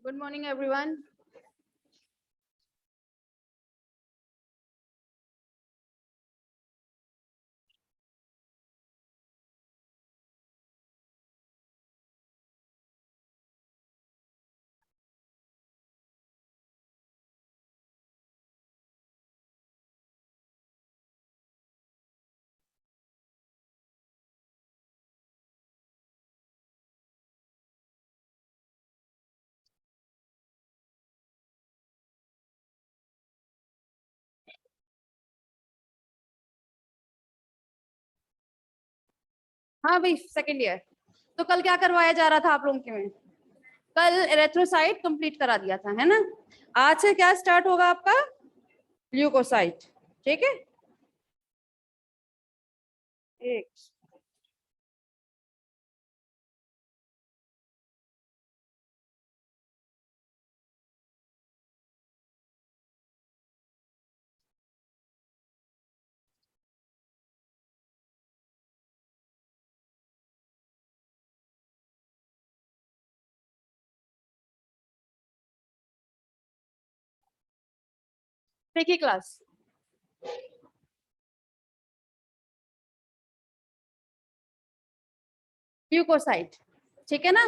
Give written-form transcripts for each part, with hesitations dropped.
Good morning, everyone. हाँ भाई, second year. तो कल क्या करवाया जा रहा था आप लोगों के में? कल एरेथ्रोसाइट कंप्लीट करा दिया था, है ना। आज से क्या स्टार्ट होगा आपका? ल्यूकोसाइट। ठीक है। एक देखिए क्लास, ल्यूकोसाइट। ठीक है ना।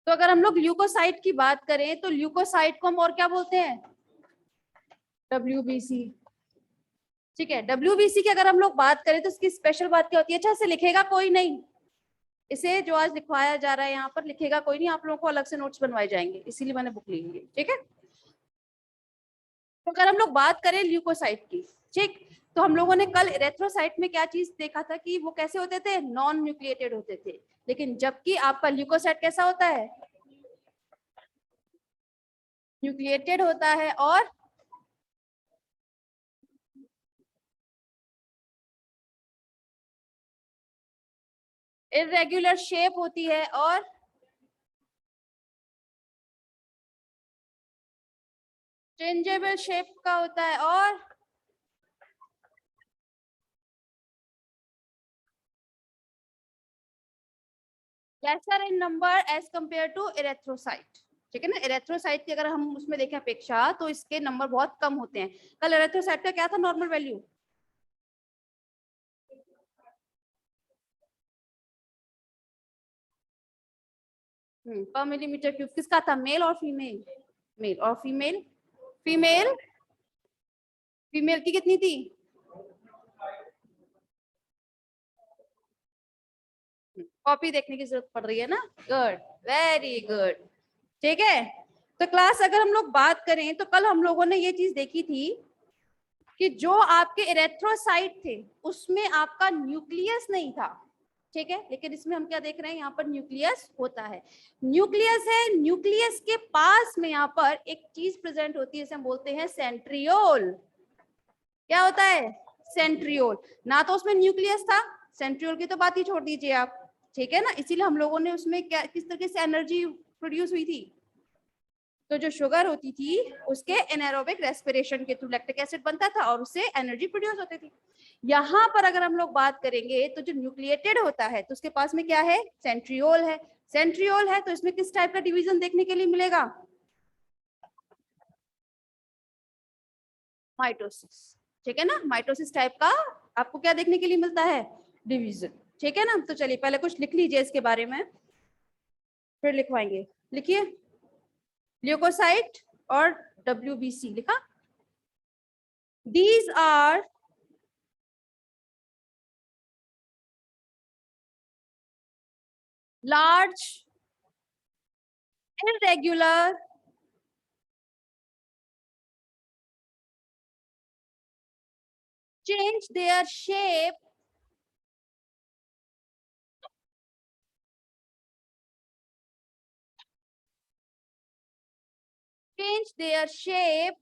तो अगर हम लोग ल्यूकोसाइट की बात करें तो ल्यूकोसाइट को हम और क्या बोलते हैं? WBC। ठीक है। WBC की अगर हम लोग बात करें तो इसकी स्पेशल बात क्या होती है? अच्छा, इसे लिखेगा कोई नहीं। इसे जो आज लिखवाया जा रहा है यहाँ पर लिखेगा कोई नहीं, आप लोगों को अलग से नोट्स बनवाए जाएंगे, इसीलिए मैंने बुक ली है। ठीक है। तो अगर हम लोग बात करें ल्यूकोसाइट की, ठीक, तो हम लोगों ने कल इरेथ्रोसाइट में क्या चीज देखा था कि वो कैसे होते थे? नॉन न्यूक्लिएटेड होते थे। लेकिन जबकि आपका ल्यूकोसाइट कैसा होता है? न्यूक्लिएटेड होता है और इरेगुलर शेप होती है और चेंजेबल शेप का होता है और lesser in number as compare to erythrocyte. ठीक है ना। इरेथ्रोसाइट की अगर हम उसमें देखें अपेक्षा तो इसके नंबर बहुत कम होते हैं। कल इरेथ्रोसाइट का क्या था नॉर्मल वैल्यू? पर मिलीमीटर क्यूब। किसका था? मेल और फीमेल? मेल और फीमेल। फीमेल, फीमेल की कितनी थी? कॉपी देखने की जरूरत पड़ रही है ना। Good, very good. ठीक है। तो क्लास अगर हम लोग बात करें तो कल हम लोगों ने ये चीज देखी थी कि जो आपके इरेथ्रोसाइट थे उसमें आपका न्यूक्लियस नहीं था। ठीक है। लेकिन इसमें हम क्या देख रहे हैं? यहाँ पर न्यूक्लियस होता है। न्यूक्लियस है, न्यूक्लियस के पास में यहाँ पर एक चीज प्रेजेंट होती है, इसे हम बोलते हैं सेंट्रियोल। क्या होता है? सेंट्रियोल। ना तो उसमें न्यूक्लियस था, सेंट्रियोल की तो बात ही छोड़ दीजिए आप। ठीक है ना। इसीलिए हम लोगों ने उसमें क्या, किस तरीके से एनर्जी प्रोड्यूस हुई थी? तो जो शुगर होती थी उसके एनारोबिक रेस्पिरेशन के थ्रू लैक्टिक एसिड बनता था और उससे एनर्जी प्रोड्यूस होती थी। यहाँ पर अगर हम लोग बात करेंगे तो जो न्यूक्लिएटेड होता है तो उसके पास में क्या है? सेंट्रियोल है। सेंट्रियोल है तो इसमें किस टाइप का डिवीजन देखने के लिए मिलेगा? माइटोसिस। ठीक है ना। माइटोसिस टाइप का आपको क्या देखने के लिए मिलता है? डिवीजन। ठीक है ना। तो चलिए पहले कुछ लिख लीजिए इसके बारे में, फिर लिखवाएंगे। लिखिए, ल्यूकोसाइट और WBC लिखा। These are large, irregular, change their shape, change their shape,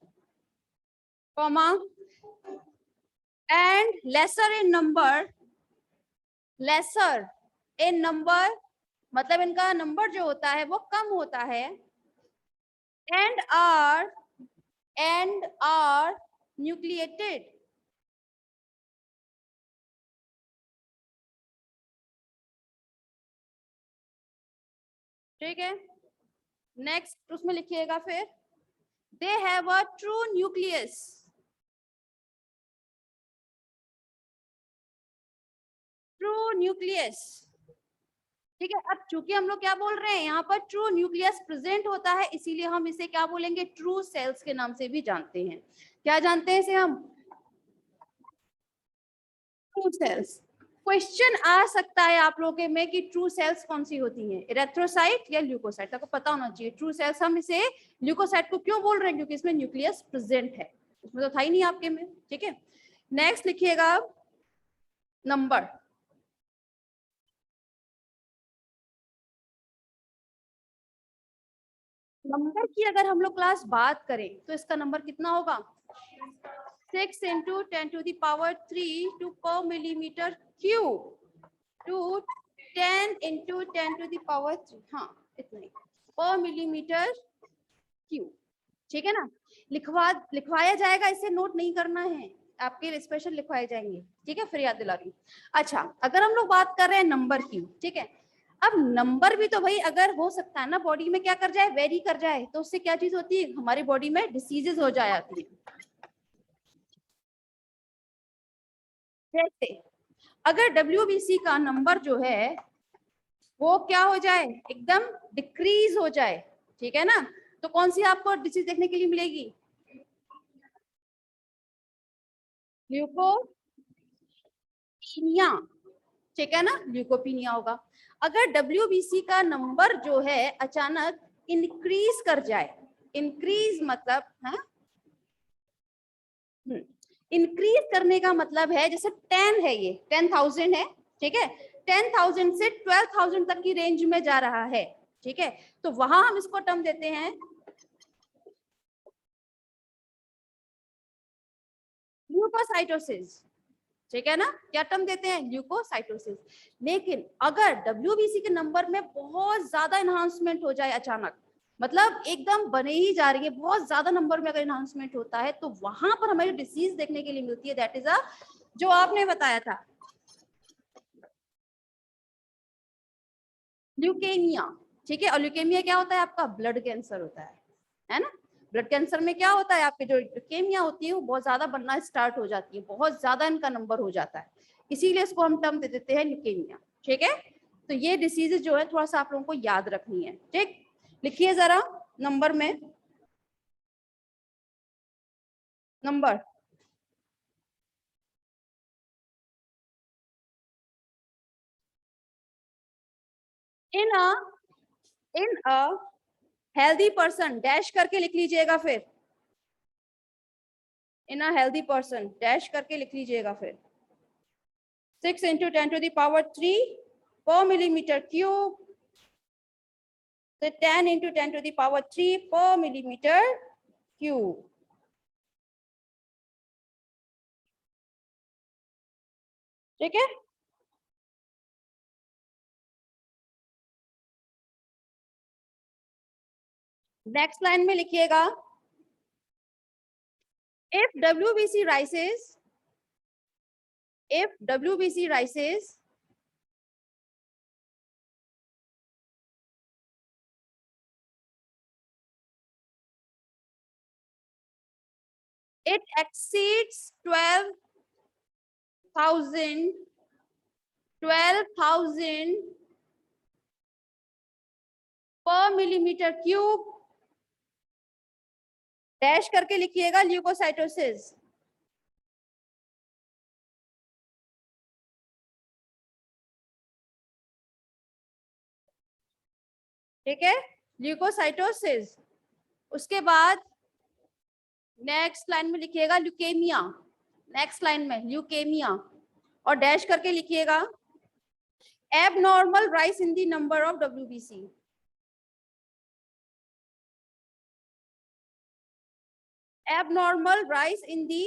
comma, and lesser in number, lesser in number, मतलब इनका नंबर जो होता है वो कम होता है, and are nucleated। ठीक है। नेक्स्ट उसमें लिखिएगा फिर, they have a true nucleus. True nucleus, ठीक है। अब चूंकि हम लोग क्या बोल रहे हैं, यहाँ पर ट्रू न्यूक्लियस प्रेजेंट होता है, इसीलिए हम इसे क्या बोलेंगे, ट्रू सेल्स के नाम से भी जानते हैं। क्या जानते हैं इसे हम, ट्रू सेल्स। क्वेश्चन आ सकता है आप लोगों के में कि ट्रू सेल्स कौन सी होती हैं, इरेथ्रोसाइट या ल्यूकोसाइट, आपको पता होना चाहिए। ट्रू सेल्स हम इसे ल्यूकोसाइट को क्यों बोल रहे हैं, क्योंकि इसमें न्यूक्लियस प्रेजेंट है, उसमें तो था ही नहीं आपके में, ठीक है। नेक्स्ट लिखिएगा नंबर। नंबर की अगर हम लोग क्लास बात करें तो इसका नंबर कितना होगा, 6 into 10 to the power 3 to per millimeter cube to 10 into 10 to the power 3, हाँ इतना ही, पर मिलीमीटर क्यूब, ठीक है ना। लिखवाया जाएगा, इसे नोट नहीं करना है, आपके स्पेशल लिखवाए जाएंगे, ठीक है, फिर याद दिला रही हूँ। अच्छा, अगर हम लोग बात कर रहे हैं नंबर की, ठीक है, अब नंबर भी तो भाई अगर हो सकता है ना बॉडी में क्या कर जाए, वेरी कर जाए, तो उससे क्या चीज होती है, हमारी बॉडी में डिसीजेस हो जाती है। जैसे अगर WBC का नंबर जो है वो क्या हो जाए, एकदम डिक्रीज हो जाए, ठीक है ना, तो कौन सी आपको डिसीज देखने के लिए मिलेगी, ल्यूकोपीनिया, ठीक है ना, ल्यूकोपीनिया होगा। अगर WBC का नंबर जो है अचानक इंक्रीज कर जाए, इंक्रीज मतलब है, इंक्रीज करने का मतलब है जैसे 10 है, ये 10,000 है, ठीक है, 10,000 से 12,000 तक की रेंज में जा रहा है, ठीक है, तो वहां हम इसको टर्म देते हैं ल्यूकोसाइटोसिस, ठीक है ना, क्या टर्म देते हैं, ल्यूकोसाइटोसिस। लेकिन अगर WBC के नंबर में बहुत ज्यादा एनहांसमेंट हो जाए अचानक, मतलब एकदम बने ही जा रही है, बहुत ज्यादा नंबर में अगर एनहांसमेंट होता है, तो वहां पर हमें डिसीज देखने के लिए मिलती है, दैट इज अ, जो आपने बताया था, ल्यूकेमिया, ठीक है। और ल्यूकेमिया क्या होता है, आपका ब्लड कैंसर होता है ना। ब्लड कैंसर में क्या होता है, आपके जो ल्यूकेमिया होती है वो बहुत ज्यादा बनना स्टार्ट हो जाती है, बहुत ज्यादा इनका नंबर हो जाता है, इसीलिए इसको हम टर्म दे देते हैं ल्यूकेमिया, ठीक है। तो ये डिसीजेस जो है थोड़ा सा आप लोगों को याद रखनी है, ठीक। लिखिए जरा नंबर में, number, in a, in a healthy person, dash करके लिख लीजिएगा, फिर इन अ हेल्दी पर्सन डैश करके लिख लीजिएगा, फिर 6 into 10 to the power 3 per millimeter cube, so 10 into 10 to the power 3 per millimeter cube, ठीक है। नेक्स्ट लाइन में लिखिएगा, if WBC rises, if WBC rises, it exceeds 12,000, 12,000 per millimeter cube, dash करके लिखिएगा ल्यूकोसाइटोसिस, ठीक है, ल्यूकोसाइटोसिस। उसके बाद नेक्स्ट लाइन में लिखिएगा ल्यूकेमिया, नेक्स्ट लाइन में ल्यूकेमिया, और डैश करके लिखिएगा abnormal rise in the number of WBC, abnormal rise in the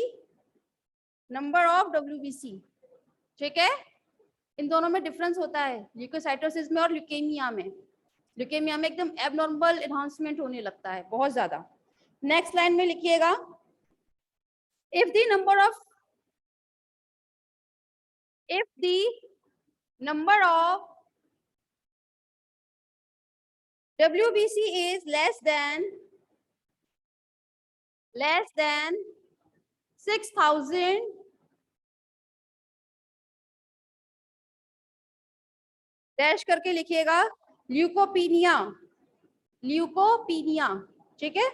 number of WBC, ठीक है। इन दोनों में डिफरेंस होता है, ल्यूकोसाइटोसिस में और ल्यूकेमिया में। ल्यूकेमिया में एकदम एबनॉर्मल एनहांसमेंट होने लगता है बहुत ज्यादा। नेक्स्ट लाइन में लिखिएगा, if the number of, if the number of WBC is less than 6,000 dash करके लिखिएगा, ल्यूकोपीनिया, ल्यूकोपीनिया, ठीक है।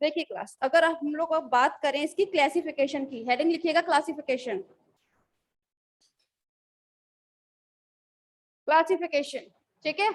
देखिए क्लास, अगर हम लोग अब बात करें इसकी क्लासिफिकेशन की, हेडिंग लिखिएगा क्लासिफिकेशन, क्लासिफिकेशन, ठीक है।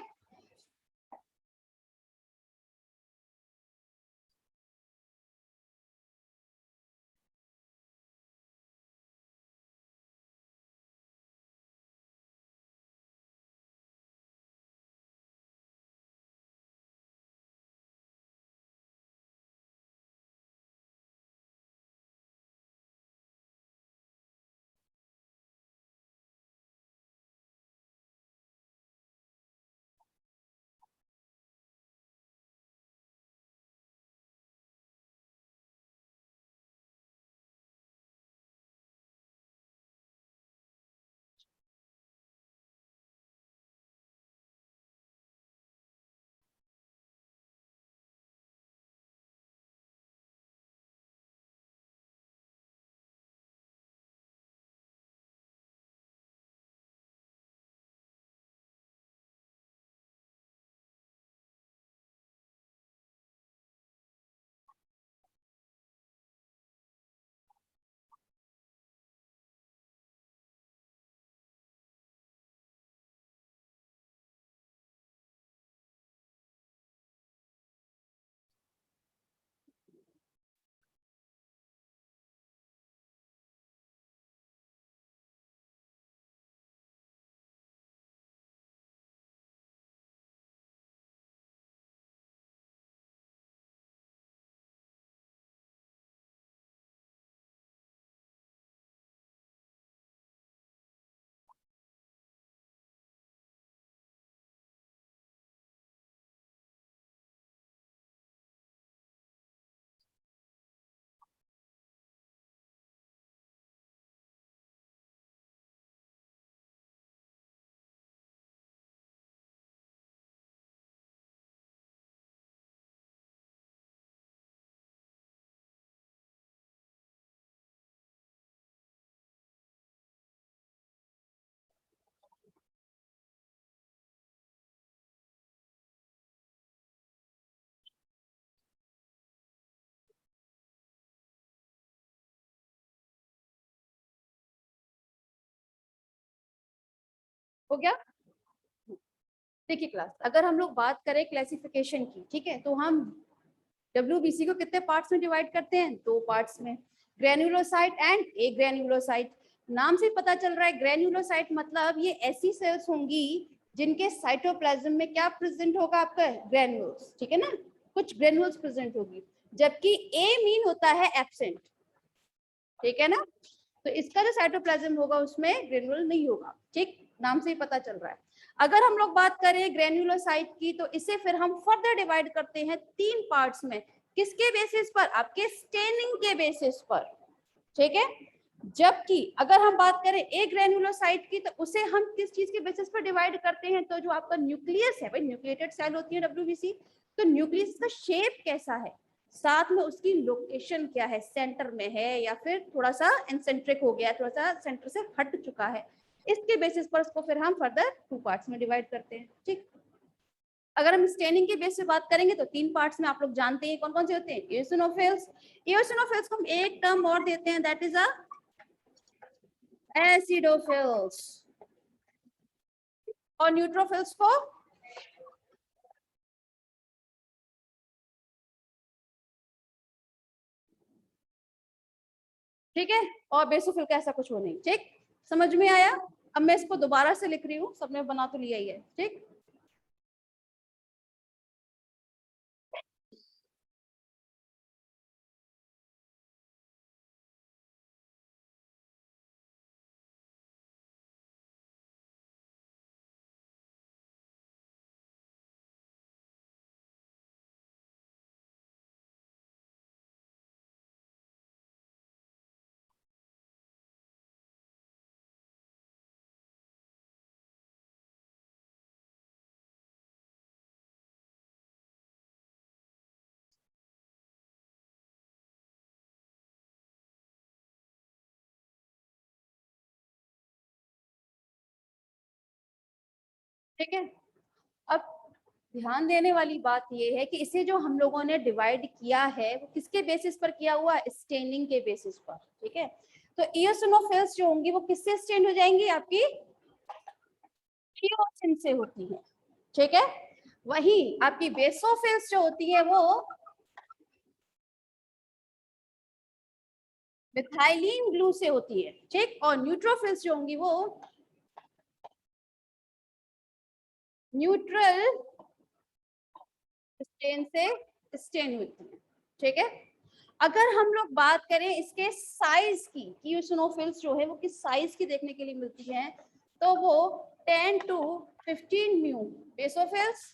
हो गया। देखिए क्लास, अगर हम लोग बात करें क्लासिफिकेशन की, ठीक है, तो हम WBC को कितने पार्ट्स में डिवाइड करते हैं? 2 पार्ट्स में, ग्रेन्युलोसाइट एंड ए ग्रेन्युलोसाइट। नाम से पता चल रहा है ग्रेन्युलोसाइट मतलब ये ऐसी सेल्स होंगी जिनके साइटोप्लाज्म में क्या प्रेजेंट होगा? आपका ग्रेन्यूल्स, ठीक है ना, कुछ ग्रेन्यूल्स प्रेजेंट होगी, जबकि ए मीन होता है एब्सेंट, ठीक है ना। तो इसका जो साइटोप्लाज्म होगा उसमें ग्रेन्यूल नहीं होगा, ठीक, नाम से ही पता चल रहा है। अगर हम लोग बात करें ग्रेन्युलोसाइट की, तो इसे फिर हम फर्दर डिवाइड करते हैं 3 पार्ट्स में। किसके बेसिस पर? आपके स्टेनिंग के बेसिस पर, ठीक है। जबकि अगर हम बात करें ए ग्रेन्युलोसाइट की, तो उसे हम किस चीज के बेसिस पर डिवाइड करते हैं? तो जो आपका न्यूक्लियस है, भाई न्यूक्लिएटेड सेल होती है WBC, तो न्यूक्लियस का शेप कैसा है, साथ में उसकी लोकेशन क्या है, सेंटर में है या फिर थोड़ा सा एंसेंट्रिक हो गया, थोड़ा सा सेंटर से हट चुका है, इसके बेसिस पर उसको फिर हम फर्दर 2 पार्ट्स में डिवाइड करते हैं, ठीक। अगर हम स्टेनिंग के बेस पे बात करेंगे तो 3 पार्ट्स में आप लोग जानते हैं कौन कौन से होते हैं? एओसिनोफिल्स, एओसिनोफिल्स को हम एक टर्म और देते हैं, दैट इज अ एसिडोफिल्स, और न्यूट्रोफिल्स को ठीक है, और बेसोफिल का ऐसा कुछ हो नहीं, ठीक, समझ में आया? अब मैं इसको दोबारा से लिख रही हूँ, सबने बना तो लिया ही है, ठीक। ठीक है। अब ध्यान देने वाली बात ये है कि इसे जो हम लोगों ने डिवाइड किया है वो किसके बेसिस पर किया हुआ है, स्टेनिंग के बेसिस पर। ठीक है, तो इयोसिनोफिल्स जो होंगी वो किससे स्टेन हो जाएंगी, आपकी इयोसिन से होती है। ठीक है, वही आपकी बेसोफिल्स जो होती है वो मिथाइलिन ब्लू से होती है। ठीक, और न्यूट्रोफिल्स जो होंगी वो न्यूट्रल स्टेन से स्टेन होती है। ठीक है, अगर हम लोग बात करें इसके साइज की, इयोसिनोफिल्स जो है वो किस साइज की देखने के लिए मिलती है, तो वो 10 to 15 mu basophils,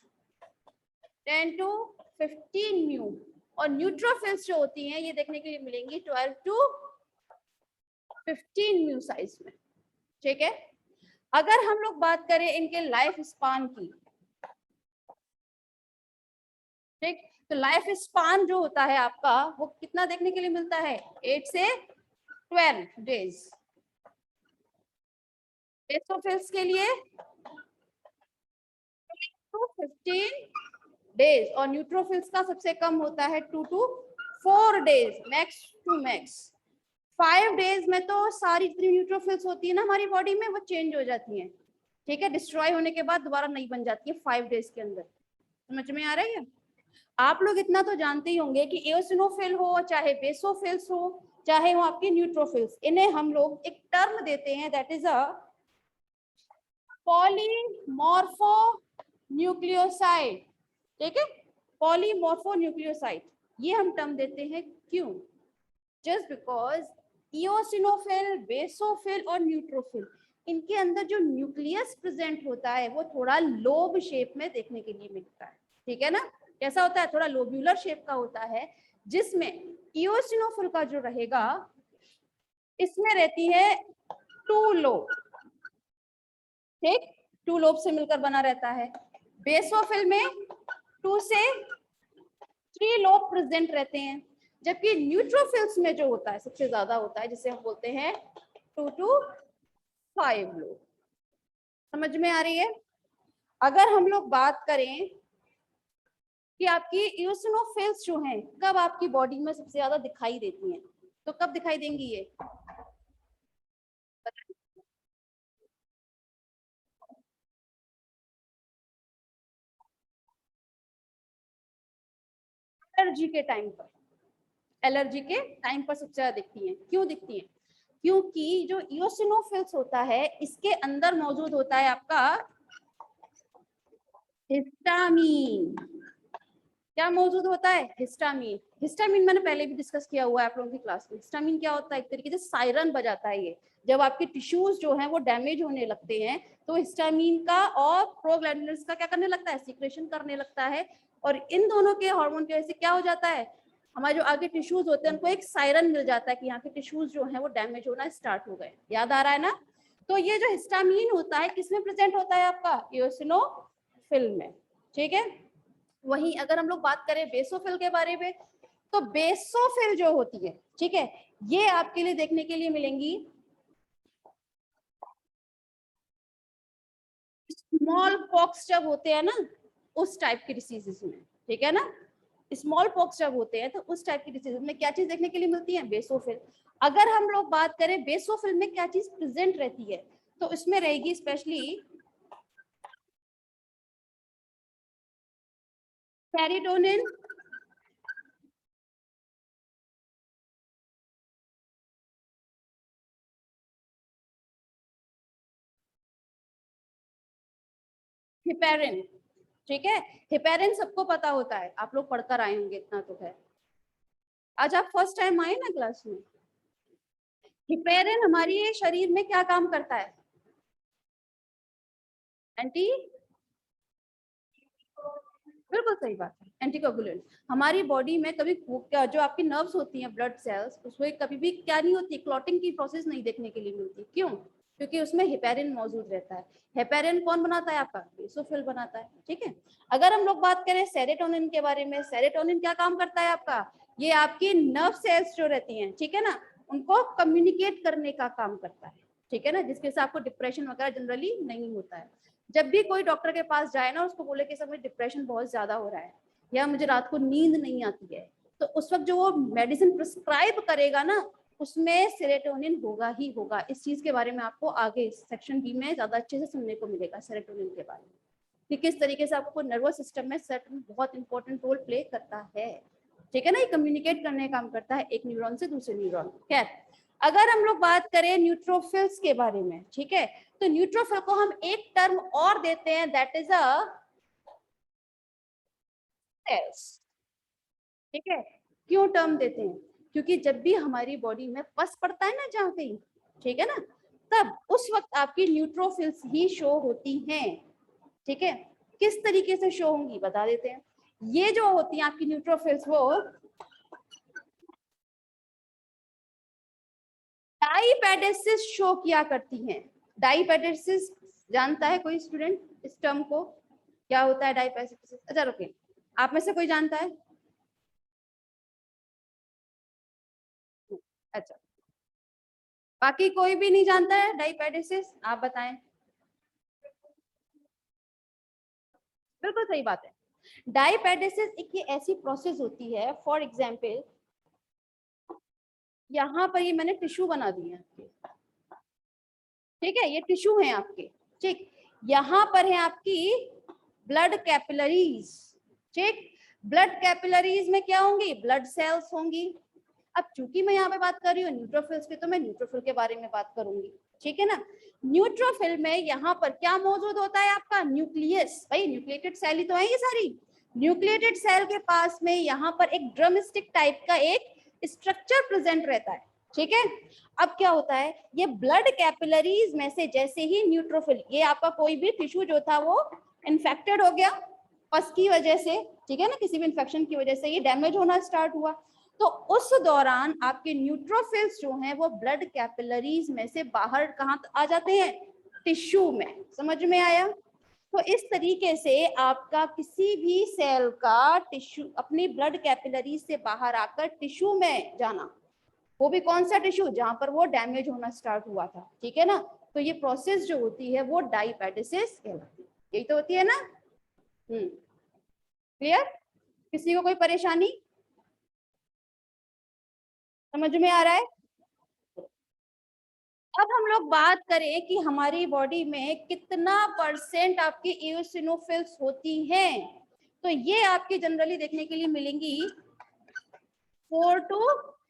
10 to 15 mu, और न्यूट्रोफिल्स जो होती हैं ये देखने के लिए मिलेंगी 12 to 15 म्यू साइज में। ठीक है, अगर हम लोग बात करें इनके लाइफ स्पान की, ठीक, तो लाइफ स्पान जो होता है आपका वो कितना देखने के लिए मिलता है, 8 से 12 डेज बेसोफिल्स के लिए, 15 डेज, और न्यूट्रोफिल्स का सबसे कम होता है 2 to 4 days max to max. 5 days में तो सारी जितनी न्यूट्रोफिल्स होती है ना हमारी बॉडी में वो चेंज हो जाती हैं। ठीक है, डिस्ट्रॉय होने के बाद दोबारा नई बन जाती है 5 डेज के अंदर। समझ में आ रही है? आप लोग इतना तो जानते ही होंगे कि एओसिनोफिल हो चाहे बेसोफिल्स हो चाहे वो आपके न्यूट्रोफिल्स, इन्हें हम लोग एक टर्म देते हैं, that is a polymorpho nucleoside. ठीक है, पॉलीमॉर्फो न्यूक्लियोसाइड ये हम टर्म देते हैं। क्यों? जस्ट बिकॉज इओसिनोफिल, बेसोफिल और न्यूट्रोफिल, इनके अंदर जो न्यूक्लियस प्रेजेंट होता है वो थोड़ा लोब शेप में देखने के लिए मिलता है। ठीक है ना, कैसा होता है, थोड़ा लोब्यूलर शेप का होता है, जिसमें इओसिनोफिल का जो रहेगा इसमें रहती है 2 लोब। ठीक, 2 लोब से मिलकर बना रहता है। बेसोफिल में 2 से 3 लोब प्रेजेंट रहते हैं, जबकि न्यूट्रोफिल्स में जो होता है सबसे ज्यादा होता है, जिसे हम बोलते हैं 2 to 5 लोब। समझ में आ रही है? अगर हम लोग बात करें कि आपकी इओसिनोफिल्स जो हैं कब आपकी बॉडी में सबसे ज्यादा दिखाई देती हैं, तो कब दिखाई देंगी ये? एलर्जी के टाइम पर, एलर्जी के टाइम पर सबसे ज्यादा दिखती हैं। क्यों दिखती हैं? क्योंकि जो इओसिनोफिल्स होता है इसके अंदर मौजूद होता है आपका हिस्टामीन। क्या मौजूद होता है? हिस्टामीन। हिस्टामीन मैंने पहले भी डिस्कस किया हुआ है आप लोगों की क्लास में। हिस्टामीन क्या होता है? एक तरीके से सायरन बजाता है ये। जब आपके टिश्यूज जो हैं वो डैमेज होने लगते हैं तो हिस्टामीन का और प्रोग्लैंडिनस का क्या करने लगता है? सीक्रेशन करने लगता है, और इन दोनों के हार्मोन की वजह से क्या हो जाता है, हमारे जो आगे टिश्यूज होते हैं उनको एक सायरन मिल जाता है कि यहाँ के टिश्यूज जो हैं वो डैमेज होना स्टार्ट हो गए। याद आ रहा है ना? तो ये जो हिस्टामीन होता है किसमें प्रेजेंट होता है? आपका इओसिनोफिल में। ठीक है, वहीं अगर हम लोग बात करें बेसोफिल के बारे में, तो बेसोफिल जो होती है, ठीक है, ये आपके लिए देखने के लिए मिलेंगी स्मॉल पॉक्स जब होते हैं ना उस टाइप की डिसीजेस में। ठीक है ना, स्मॉल पॉक्स जब होते हैं तो उस टाइप की डिसीजेस में क्या चीज देखने के लिए मिलती है? बेसोफिल। अगर हम लोग बात करें बेसोफिल में क्या चीज प्रेजेंट रहती है, तो इसमें रहेगी स्पेशली सेरोटोनिन, हिपेरिन। ठीक है, हिपेरिन सबको पता होता है, आप लोग पढ़कर आए होंगे, इतना तो है। आज आप फर्स्ट टाइम आए ना क्लास में। हिपेरिन हमारी शरीर में क्या काम करता है? एंटी, बिल्कुल सही बात है, एंटीकोगुलेंट। हमारी बॉडी में कभी जो आपकी नर्व्स होती हैं, ब्लड सेल्स, उसमें कभी भी क्या नहीं होती, क्लॉटिंग की प्रोसेस नहीं देखने के लिए मिलती। क्यों? क्योंकि उसमें हिपेरिन मौजूद रहता है। हेपेरिन कौन बनाता है? आपका बेसोफिल बनाता है। ठीक है, अगर हम लोग बात करें सेरोटोनिन के बारे में, सेरोटोनिन क्या काम करता है आपका? ये आपकी नर्व सेल्स जो रहती हैं, ठीक है ना, उनको कम्युनिकेट करने का काम करता है। ठीक है ना, जिसके से आपको डिप्रेशन वगैरह जनरली नहीं होता है। जब भी कोई डॉक्टर के पास जाए ना, उसको बोले कि सर मुझे डिप्रेशन बहुत ज्यादा हो रहा है या मुझे रात को नींद नहीं आती है, तो उस वक्त जो वो मेडिसिन प्रिस्क्राइब करेगा ना, उसमें सेरोटोनिन होगा ही होगा। इस चीज के बारे में आपको आगे सेक्शन बी में ज्यादा अच्छे से सुनने को मिलेगा, सेरोटोनिन के बारे में, कि किस तरीके से आपको नर्वस सिस्टम में सेरोटोनिन बहुत इंपॉर्टेंट रोल प्ले करता है। ठीक है ना, ये कम्युनिकेट करने का काम करता है एक न्यूरॉन से दूसरे न्यूरॉन। खैर, अगर हम लोग बात करें न्यूट्रोफिल्स के बारे में, ठीक है, तो न्यूट्रोफिल को हम एक टर्म और देते हैं, दैट इज अ सेल्स। ठीक है, क्यों टर्म देते हैं? क्योंकि जब भी हमारी बॉडी में पस पड़ता है ना जहाँ कहीं, ठीक है ना, तब उस वक्त आपकी न्यूट्रोफिल्स ही शो होती हैं। ठीक है, किस तरीके से शो होंगी बता देते हैं। ये जो होती हैं आपकी न्यूट्रोफिल्स, वो डाईपेडेसिस शो किया करती हैं। डाईपेडेसिस जानता है कोई स्टूडेंट इस टर्म को, क्या होता है डाईपेडेसिस? अच्छा रुकिए, आप में से कोई जानता है? अच्छा, बाकी कोई भी नहीं जानता है डाईपेडेसिस? आप बताएं। बिल्कुल सही बात है। डाईपेडेसिस एक ये ऐसी प्रोसेस होती है, फॉर एग्जाम्पल यहाँ पर ये मैंने टिश्यू बना दिए हैं, ठीक है, ये टिश्यू है आपके, ठीक, यहाँ पर है आपकी ब्लड कैपिलरीज। ठीक, ब्लड कैपिलरीज में क्या होंगी? ब्लड सेल्स होंगी। अब चूंकि मैं यहाँ पे बात कर रही हूँ न्यूट्रोफिल्स की, तो मैं न्यूट्रोफिल के बारे में बात करूंगी। ठीक है ना, न्यूट्रोफिल में यहाँ पर क्या मौजूद होता है? आपका न्यूक्लियस। भाई न्यूक्लिएटेड सेल ही तो है ये सारी। न्यूक्लिएटेड सेल के पास में यहाँ पर एक ड्रमस्टिक टाइप का एक स्ट्रक्चर प्रेजेंट रहता है। ठीक है, अब क्या होता है, ये ब्लड कैपिलरीज में से जैसे ही न्यूट्रोफिल, ये आपका कोई भी टिश्यू जो था वो इन्फेक्टेड हो गया पस की वजह से, ठीक है ना, किसी भी इन्फेक्शन की वजह से ये डैमेज होना स्टार्ट हुआ, तो उस दौरान आपके न्यूट्रोफिल्स जो हैं वो ब्लड कैपिलरीज में से बाहर कहाँ आ जाते हैं? टिश्यू में। समझ में आया? तो इस तरीके से आपका किसी भी सेल का टिश्यू अपनी ब्लड कैपिलरीज से बाहर आकर टिश्यू में जाना, वो भी कौन सा टिश्यू? जहां पर वो डैमेज होना स्टार्ट हुआ था। ठीक है ना, तो ये प्रोसेस जो होती है वो डाईपेडेसिस कहलाती है। यही तो होती है ना? क्लियर? किसी को कोई परेशानी? समझ में आ रहा है? अब हम लोग बात करें कि हमारी बॉडी में कितना परसेंट आपकी इओसिनोफिल्स होती हैं, तो ये आपकी जनरली देखने के लिए मिलेंगी 4 to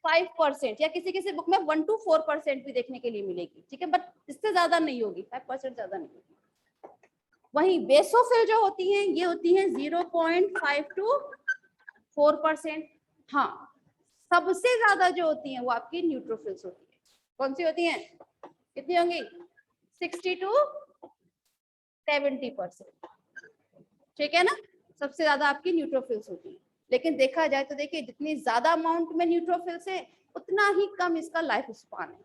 5%, या किसी किसी बुक में 1 to 4% भी देखने के लिए मिलेगी। ठीक है, बट इससे ज्यादा नहीं होगी, 5% ज्यादा नहीं होगी। वहीं बेसोफिल जो होती हैं ये होती हैं 0.5 to 4%। हाँ, सबसे ज्यादा जो होती हैं वो आपकी न्यूट्रोफिल्स होती है। कौन सी होती हैं? कितनी होंगी? 60 to 70%। ठीक है ना, सबसे ज्यादा आपकी न्यूट्रोफिल्स होती है। लेकिन देखा जाए तो देखिए, जितनी ज्यादा अमाउंट में न्यूट्रोफिल्स है उतना ही कम इसका लाइफ स्पान है,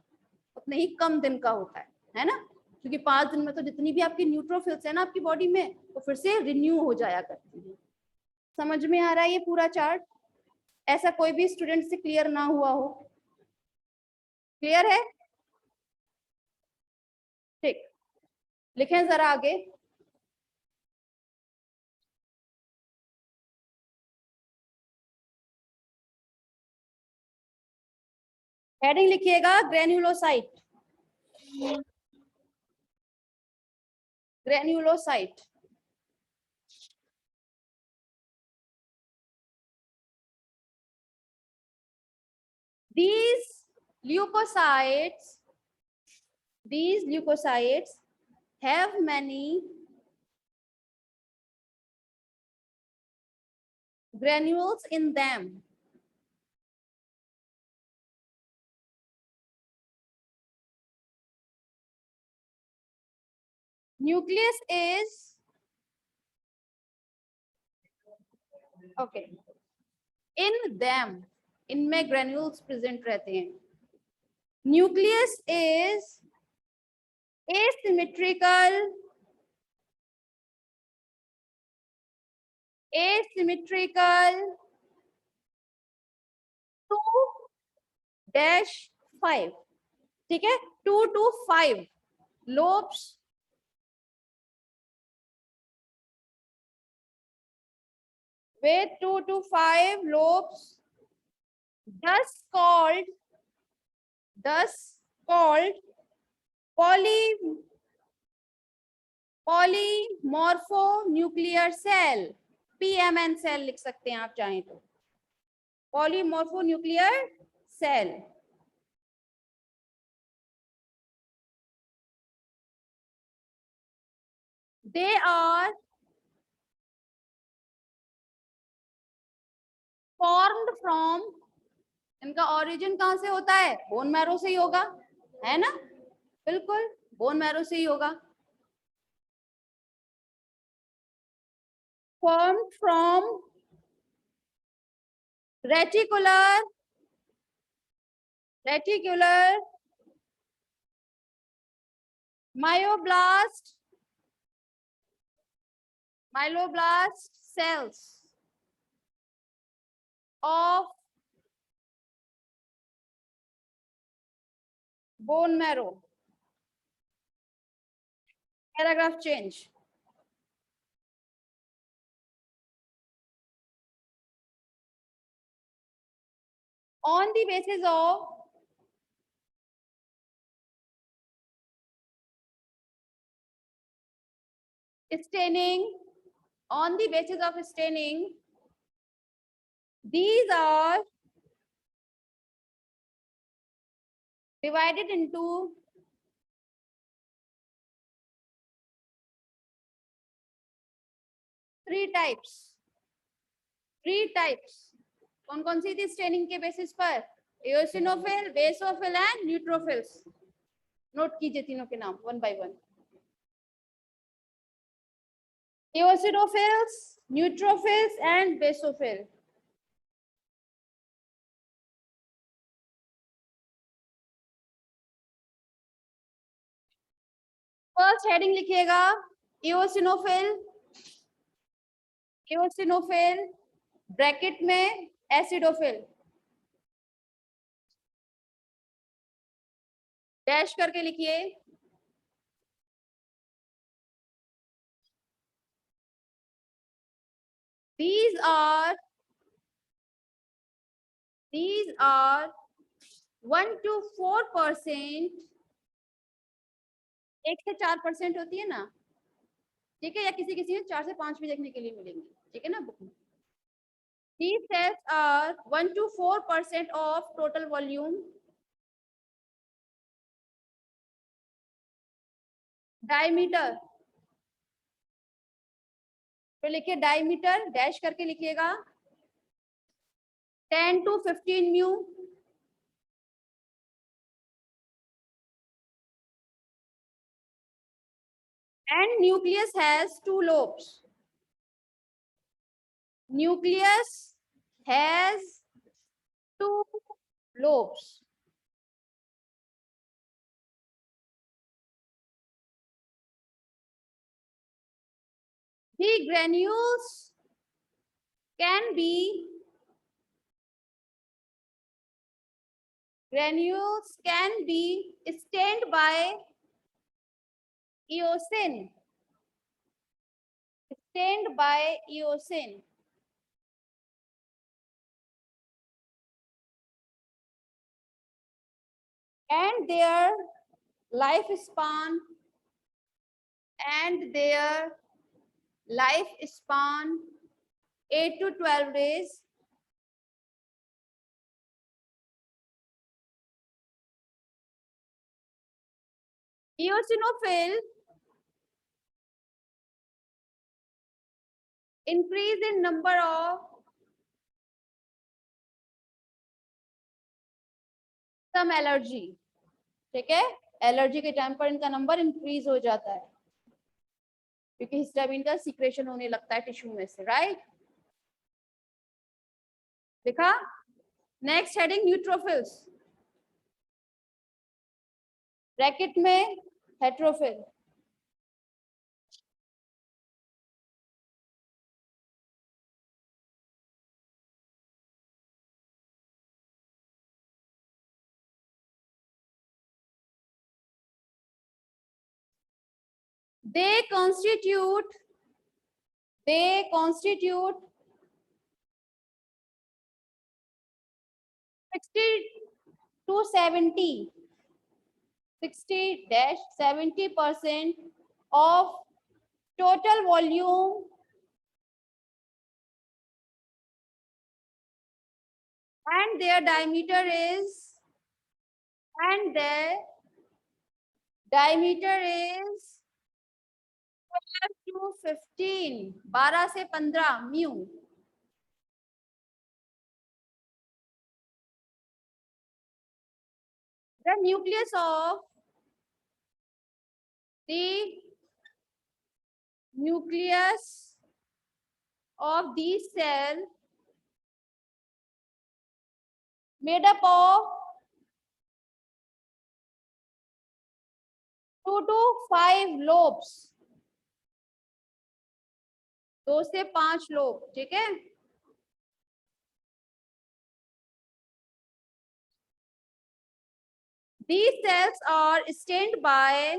उतने ही कम दिन का होता है ना, क्योंकि 5 दिन में तो जितनी भी आपकी न्यूट्रोफिल्स है ना आपकी बॉडी में, वो फिर से रिन्यू हो जाया करती है। समझ में आ रहा है ये पूरा चार्ट? ऐसा कोई भी स्टूडेंट से क्लियर ना हुआ हो? क्लियर है? ठीक, लिखें जरा आगे। हेडिंग लिखिएगा granulocyte. Granulocyte, these leukocytes these leukocytes have many granules in them. Nucleus is okay, in them, इनमें granules present रहते हैं। Nucleus is asymmetrical to -5। ठीक है, 2 to 5 lobes with 2 to 5 lobes, thus called poly polymorphonuclear cell, PMN cell लिख सकते हैं आप चाहें तो, polymorphonuclear cell. They are formed from, इनका origin कहाँ से होता है? बोन मैरो से ही होगा, है ना? बिल्कुल बोन मैरो से ही होगा. Formed from reticular myoblast cells of bone marrow. Paragraph change. On the basis of staining, these are divided into three types. कौन कौन सी थी स्टेनिंग के बेसिस पर? Eosinophil, basophil and neutrophils. Note कीजिए तीनों के नाम one by one. Eosinophils, neutrophils and basophil. First heading लिखिएगा एओसिनोफिल ब्रैकेट में एसिडोफिल, डैश करके लिखिए. These are 1 to 4%. 1 से 4% होती है ना, ठीक है, या किसी किसी में 4 से 5 भी देखने के लिए मिलेंगे, ठीक है ना बुक में. These cells are 1 to 4% of total volume. Diameter, तो लिखिए डायमीटर डैश करके लिखिएगा 10 to 15 mu. And nucleus has 2 lobes. Nucleus has 2 lobes. The granules can be stained by eosin. And their lifespan 8 to 12 days. Eosinophil increase in number of some allergy, ठीक है, allergy के time पर इनका number increase हो जाता है क्योंकि histamine का सीक्रेशन होने लगता है टिश्यू में से, राइट. देखा. नेक्स्ट हेडिंग न्यूट्रोफिल्स ब्रैकेट में हेट्रोफिल. They constitute 60 to 70, 60-70% of total volume and their diameter is, and their diameter is 12 to 15, 12 से 15 mu. The nucleus of these cell made up of 2 to 5 lobes, 2 से 5 lobe. ठीक है. These cells are stained by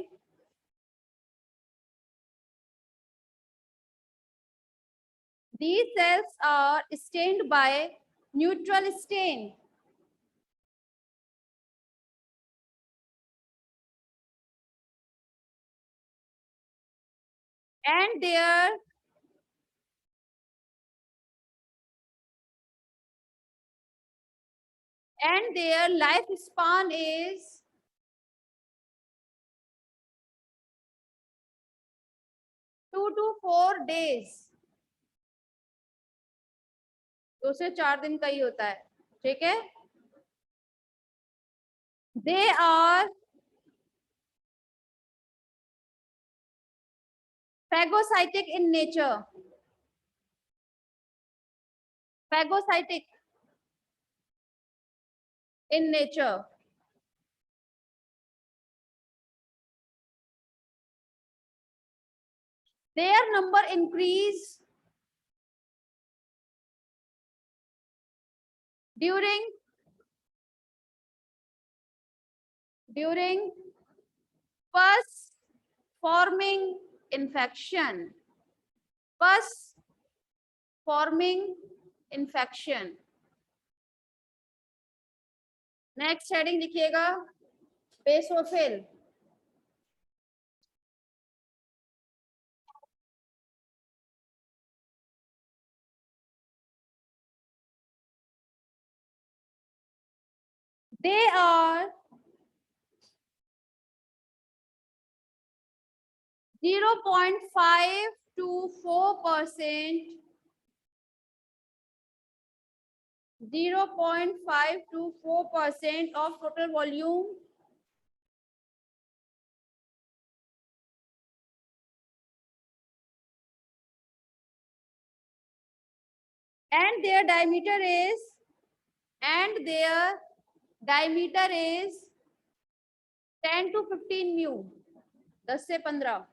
neutral stain. And their lifespan is 2 to 4 days. 2 से 4 दिन का ही होता है. ठीक है. They are phagocytic in nature. Phagocytic in nature. Their number increase during pus forming infection. Pus forming infection. Next heading लिखिएगा basophil. They are 0.5 to 4%, 0.5 to 4% of total volume and their diameter is 10 to 15 mu. 10 से 15.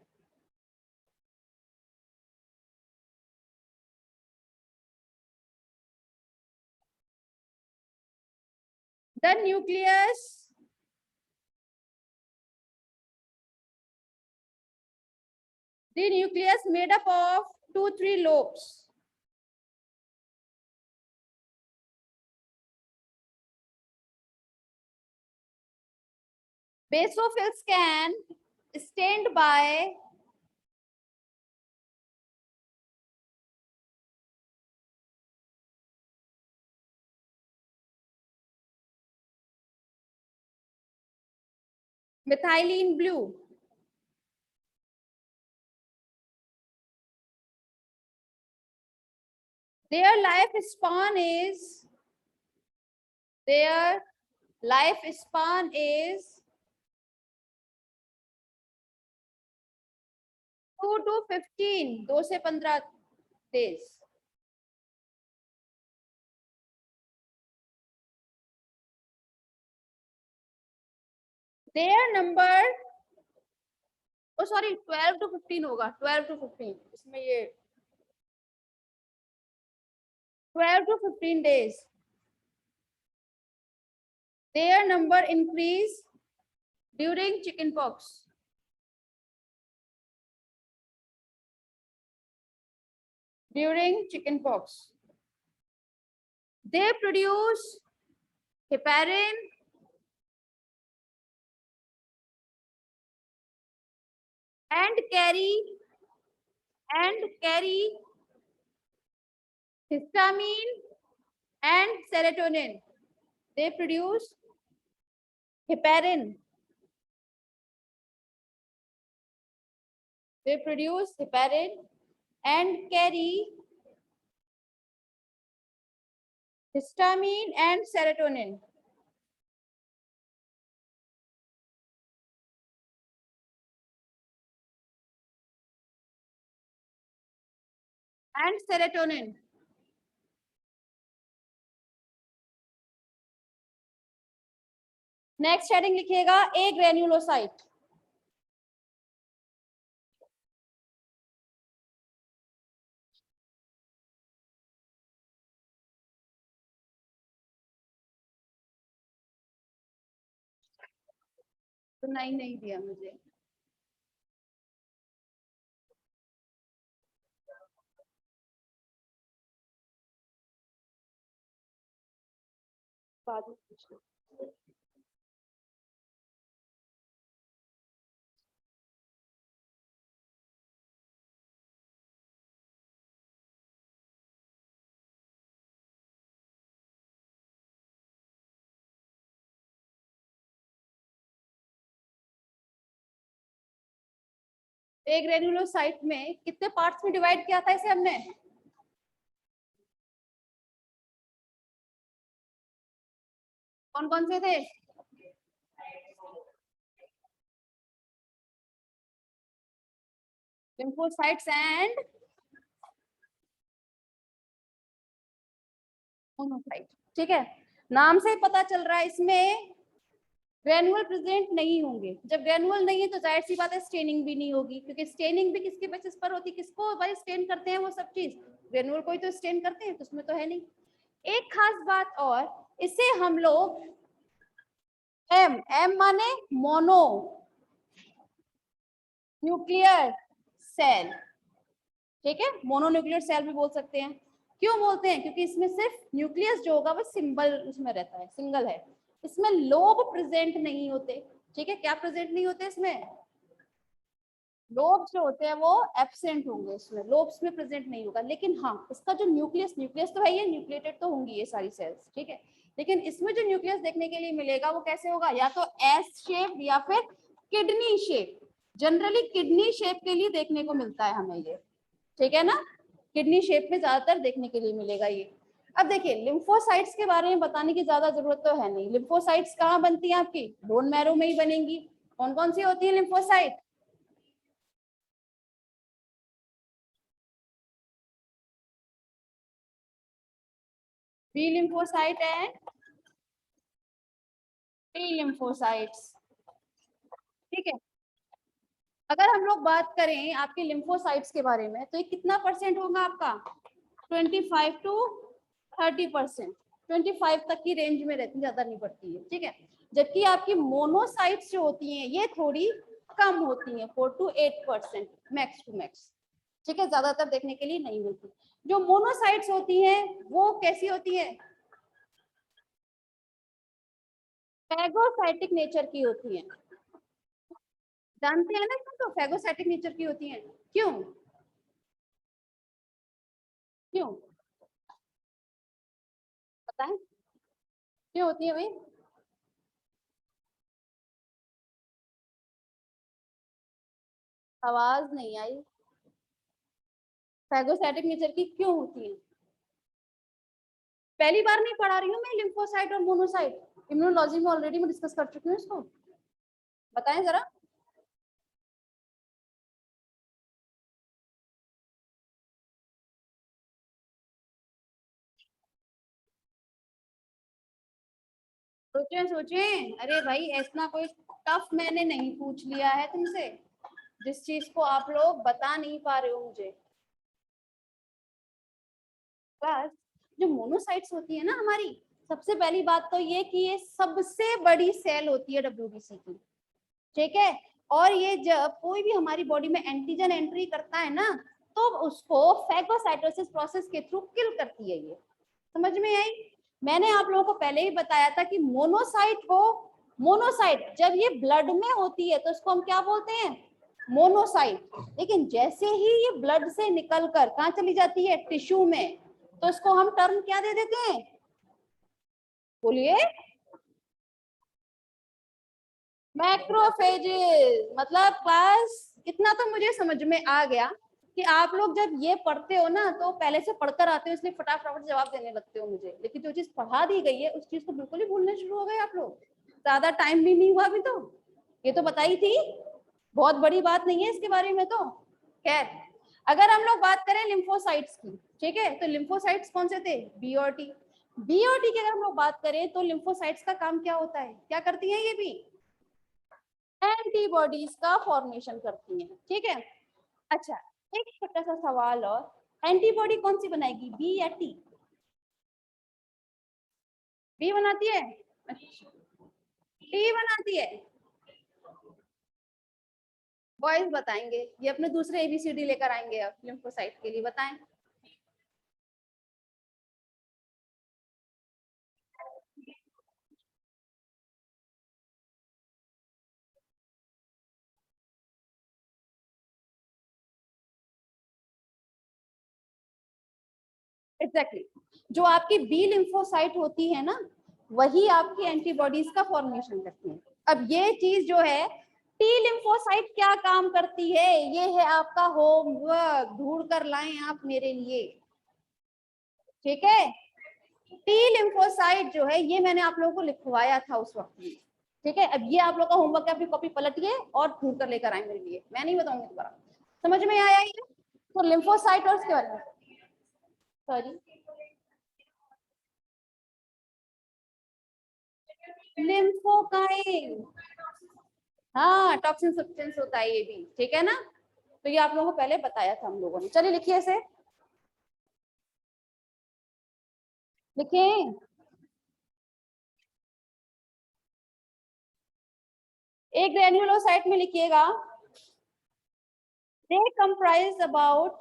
The nucleus made up of 2-3 lobes. Basophils can stained by methylene blue. Their lifespan is 2 to 15, 2 से 15 days. Their number, 12 to 15 होगा. 12 to 15 इसमें ये 12 to 15 days. Their number increase during chickenpox. They produce heparin and carry histamine and serotonin. They produce heparin. They produce heparin and carry histamine and serotonin. And serotonin. Next heading लिखिएगा ए granulocyte. तो नहीं दिया मुझे. बाद में पूछना. ए granulocyte में कितने पार्ट्स में डिवाइड किया था इसे हमने? कौन कौन से थे? Lymphocytes and monocyte. ठीक है, नाम से पता चल रहा है इसमें ग्रेनुअल प्रेजेंट नहीं होंगे. जब ग्रेनुअल नहीं है तो जाहिर सी बात है स्टेनिंग भी नहीं होगी, क्योंकि स्टेनिंग भी किसके बेसिस पर होती है? किसको भाई स्टेन करते हैं वो सब चीज? ग्रेनुअल को ही तो स्टेन करते हैं, तो उसमें तो है नहीं. एक खास बात और, इसे हम लोग एम माने मोनो न्यूक्लियर सेल. ठीक है, मोनोन्यूक्लियर सेल भी बोल सकते हैं. क्यों बोलते हैं? क्योंकि इसमें सिर्फ न्यूक्लियस जो होगा वो सिंबल उसमें रहता है, सिंगल है. इसमें लोब प्रेजेंट नहीं होते. ठीक है, क्या प्रेजेंट नहीं होते इसमें? लोब्स जो होते हैं वो एब्सेंट होंगे इसमें, लोब्स में प्रेजेंट नहीं होगा. लेकिन हाँ, इसका जो न्यूक्लियस तो है, ये न्यूक्लिएटेड तो होंगी ये सारी सेल्स. ठीक है, लेकिन इसमें जो न्यूक्लियस देखने के लिए मिलेगा वो कैसे होगा? या तो एस शेप या फिर kidney shape. Generally kidney shape के लिए देखने को मिलता है हमें ये. ठीक है ना, किडनी शेप में ज्यादातर देखने के लिए मिलेगा ये. अब देखिए, लिम्फोसाइट्स के बारे में बताने की ज्यादा जरूरत तो है नहीं. लिम्फोसाइट्स कहाँ बनती है आपकी? बोन मैरो में ही बनेंगी. कौन कौन सी होती है lymphocyte? B lymphocyte and T lymphocytes. ठीक है, अगर हम लोग बात करें आपके लिम्फोसाइट्स के बारे में, तो ये कितना परसेंट होगा आपका? 25 to 30%. 25 तक की रेंज में रहती, ज्यादा नहीं बढ़ती है. ठीक है, जबकि आपकी मोनोसाइट्स जो होती हैं ये थोड़ी कम होती हैं, 4 to 8% मैक्स टू मैक्स. ठीक है, ज्यादातर देखने के लिए नहीं मिलती. जो मोनोसाइट्स होती हैं वो कैसी होती है? फैगोसाइटिक नेचर की होती हैं. जानते हैं ना, तो फैगोसाइटिक नेचर की होती हैं. क्यों? क्यों बताएं, क्यों होती है भाई? आवाज नहीं आई. फैगोसाइटिक नेचर की क्यों होती है? पहली बार नहीं पढ़ा रही हूँ मैं लिम्फोसाइट और मोनोसाइट. इम्यूनोलॉजी में ऑलरेडी मैं डिस्कस कर चुकी हूँ इसको. बताएं जरा. सोचें सोचें. अरे भाई, ऐसा कोई टफ मैंने नहीं पूछ लिया है तुमसे जिस चीज को आप लोग बता नहीं पा रहे हो मुझे. बस, जो मोनोसाइट्स होती है ना हमारी, सबसे पहली बात तो ये कि ये सबसे बड़ी सेल होती है डब्ल्यूबीसी की. ठीक है, और ये जब कोई भी हमारी बॉडी में एंटीजन एंट्री करता है ना, तो उसको फैगोसाइटोसिस प्रोसेस के थ्रू किल करती है ये. समझ में आई? मैंने आप लोगों को पहले ही बताया था कि मोनोसाइट हो, मोनोसाइट जब ये ब्लड में होती है तो इसको हम क्या बोलते हैं, मोनोसाइट। लेकिन जैसे ही ये ब्लड से निकलकर कहाँ चली जाती है, टिश्यू में, तो इसको हम टर्म क्या दे देते हैं, बोलिए, मैक्रोफेजेस। मतलब क्लास इतना तो मुझे समझ में आ गया कि आप लोग जब ये पढ़ते हो ना तो पहले से पढ़कर आते हो, इसलिए फटाफट जवाब देने लगते हो मुझे, लेकिन जो चीज पढ़ा दी गई है उस चीज को बिल्कुल ही भूलने शुरू हो गए आप लोग। ज्यादा टाइम भी नहीं हुआ अभी, तो ये तो बताई थी, बहुत बड़ी बात नहीं है इसके बारे में तो। खैर, अगर हम लोग बात करें लिम्फोसाइट्स की, ठीक है, तो लिम्फोसाइट्स कौन से थे, बी और टी। बी और टी की अगर हम लोग बात करें तो लिम्फोसाइट्स का काम क्या होता है, क्या करती है ये भी, एंटीबॉडीज का फॉर्मेशन करती हैं, ठीक है। अच्छा, एक छोटा सा सवाल और, एंटीबॉडी कौन सी बनाएगी, बी या टी, बी बनाती है, टी बनाती है, बॉयज बताएंगे, ये अपने दूसरे एबीसीडी लेकर आएंगे अब लिम्फोसाइट के लिए, बताएं। Exactly exactly. जो आपकी बी लिम्फोसाइट होती है ना, वही आपकी एंटीबॉडीज का फॉर्मेशन करती है। अब ये चीज जो है, टी लिम्फोसाइट क्या काम करती है, ये है आपका होमवर्क, ढूंढ कर लाएं आप मेरे लिए, ठीक है। टी लिम्फोसाइट जो है ये मैंने आप लोगों को लिखवाया था उस वक्त में, ठीक है। अब ये आप लोग का होमवर्क है, अपनी कॉपी पलटिए और ढूंढ कर लेकर आए मेरे लिए, मैं नहीं बताऊंगी दोबारा। समझ में आया ये, तो लिम्फोसाइट और उसके बारे में, सॉरी, लिम्फोकाइन, हाँ टॉक्सिन सब्सटेंस होता है ये भी, ठीक है ना। तो ये आप लोगों को पहले बताया था हम लोगों ने। चलिए लिखिए इसे, लिखिए, एक ग्रेन्युलोसाइट में लिखिएगा, they comprise about,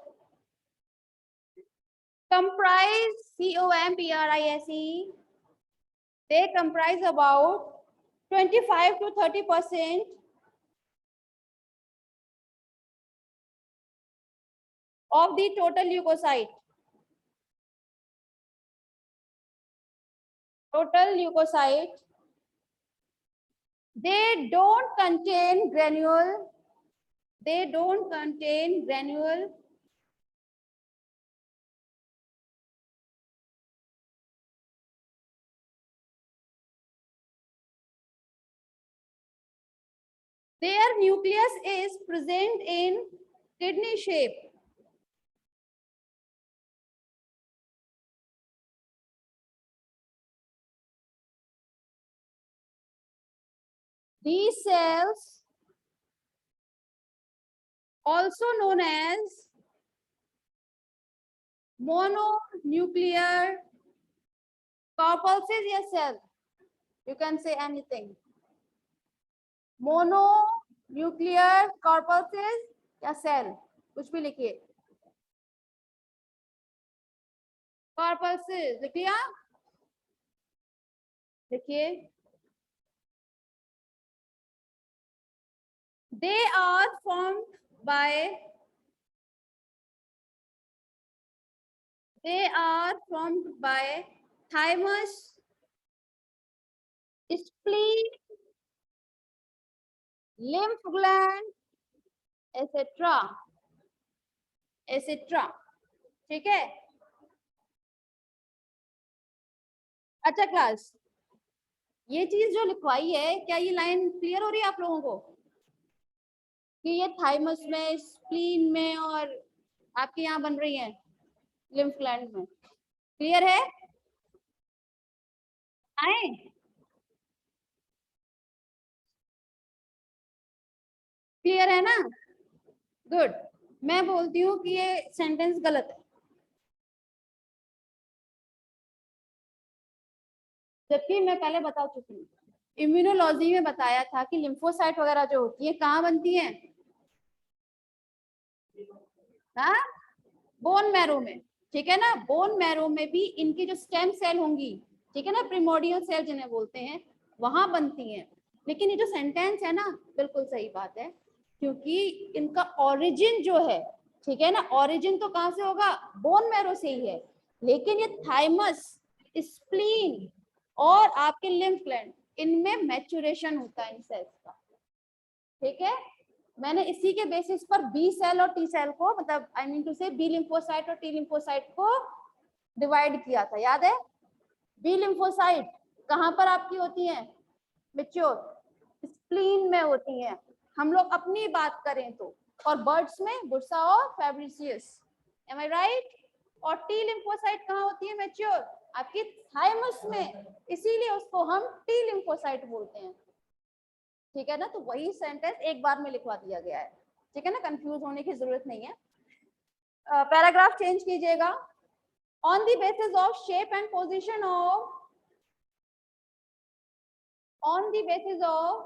comprise, COMPRISE, they comprise about 25 to 30% of the total leukocyte. Total leukocyte. They don't contain granule. They don't contain granule. Their nucleus is present in kidney shape. These cells, also known as mononuclear corpuscles, cell, you can say anything. Mononuclear corpuscles या cell, कुछ भी लिखिए, corpuscles लिख लिया, लिखिए, they are formed by, they are formed by thymus, spleen, lymph gland, etc, etc, ठीक है। अच्छा क्लास, ये चीज जो लिखवाई है, क्या ये लाइन क्लियर हो रही है आप लोगों को, कि ये थाइमस में, स्प्लीन में और आपके यहाँ बन रही है लिम्फ ग्लैंड में, क्लियर है, आए, क्लियर है ना, गुड। मैं बोलती हूँ कि ये सेंटेंस गलत है, जबकि मैं पहले बता चुकी हूँ, इम्यूनोलॉजी में बताया था कि लिम्फोसाइट वगैरह जो होती है कहाँ बनती है, हाँ, बोन मैरो में, ठीक है ना। बोन मैरो में भी इनकी जो स्टेम सेल होंगी ठीक है ना, प्रिमोर्डियल सेल जिन्हें बोलते हैं, वहां बनती हैं। लेकिन ये जो सेंटेंस है ना, बिल्कुल सही बात है, क्योंकि इनका ओरिजिन जो है, ठीक है ना, ओरिजिन तो कहां से होगा, बोन मैरो से ही है। लेकिन ये थाइमस, स्प्लीन और आपके लिम्फ ग्लैंड, इनमें मैच्योरेशन होता है इन सेल्स का। ठीक है, मैंने इसी के बेसिस पर बी सेल और टी सेल को, मतलब आई मीन टू से बी लिम्फोसाइट और टी लिम्फोसाइट को डिवाइड किया था, याद है। बी लिम्फोसाइट कहां पर आपकी होती है, मैच्योर, स्प्लीन में होती है, हम लोग अपनी बात करें तो, और बर्ड्स में बुर्सा और फैब्रिसियस, एम आई राइट। और टी लिम्फोसाइट कहां होती है मैच्योर, आपकी थाइमस में, इसीलिए उसको हम टी लिम्फोसाइट बोलते हैं। ठीक है ना, तो वही सेंटेंस एक बार में लिखवा दिया गया है। ठीक है ना, कंफ्यूज होने की जरूरत नहीं है। पैराग्राफ चेंज कीजिएगा। On the basis of shape and position of, on the basis of